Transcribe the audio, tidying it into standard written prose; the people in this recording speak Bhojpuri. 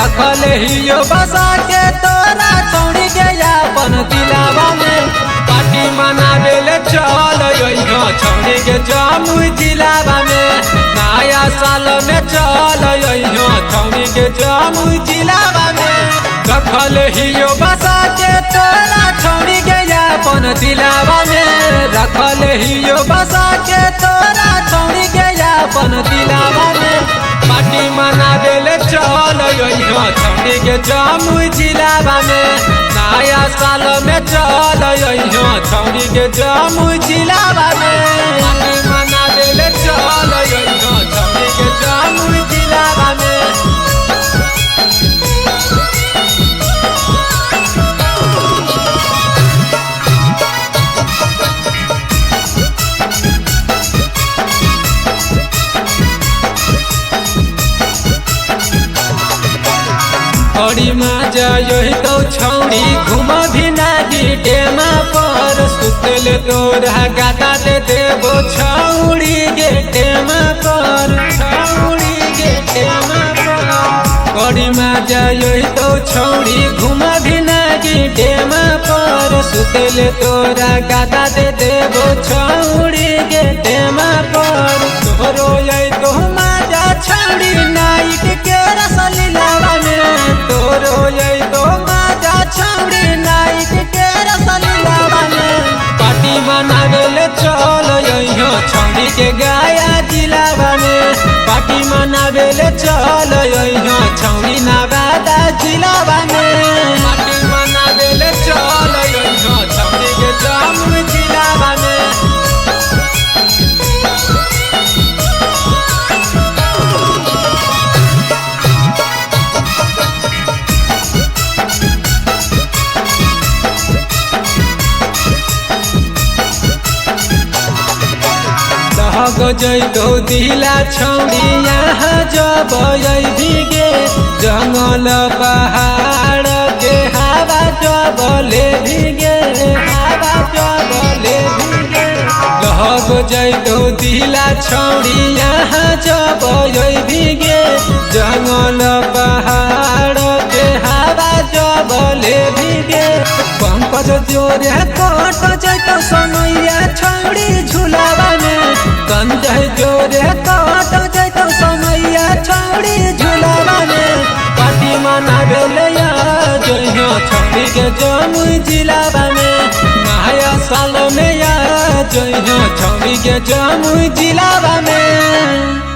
रखल हियो बसा के तोरा छोड़ी के अपन दिलावा में पार्टी मनावे ले चल यो छोड़ी के जमुई जिलावा में नया साल में चल यो छोड़ी के जमुई जिलावा में रखल हियो बसा के तोरा छोड़ी के अपन दिलावा में रखल हियो बसा के तोरा छोड़ी के अपन दिलावा में पार्टी मनावे ले चल यो छोड़ी के जमुई जिलावा में नया साल में चल यो छोड़ी के जमुई जिलावा में पार्टी मनावे ले चल यो छोड़ी के जमुई जिलावा में बड़ी मजा यही तो छौड़ी घूम भी नागी डेमा पर सुतल तोरा गाता दे देबो छौड़ी गे डेमा पर छौड़ी गे डेमा पर बड़ी मजा यही तो छौड़ी घूम भी नागी डेमा पर सुतल तोरा गाता दे देबो छौड़ी गे डेमा पर तोरो यही तो मजा छौड़ी नाइट के रसलीलावा में तोरो यही तो मजा छौड़ी नाइट के रसलीलावा में पार्टी मनावे ले चल यो छौड़ी के गया जिलावा में पार्टी मनावे ले चल यो छौड़ी नवादा जिलावा में पार्टी मनावे ले चल यो छौड़ी के जमुई जिलावा में जैतो दिला छौड़ी यहाँ जब भीगे जंगल पहाड़ के हवा जब ले भीगे हवा जब ले भीगे लहग जैतो दिला छौड़ी यहाँ जब भीगे जंगल पहाड़ के हवा जब ले भीगे पंकज जोरे कट जैतो समैया छौड़ी झुलावा में संजय जोरे कट जैतो समैया छौड़ी झुलावा में पार्टी मनावे ले जो छौड़ी के जमुई जिलावा में नया साल में जो छौड़ी के जमुई जिलावा में।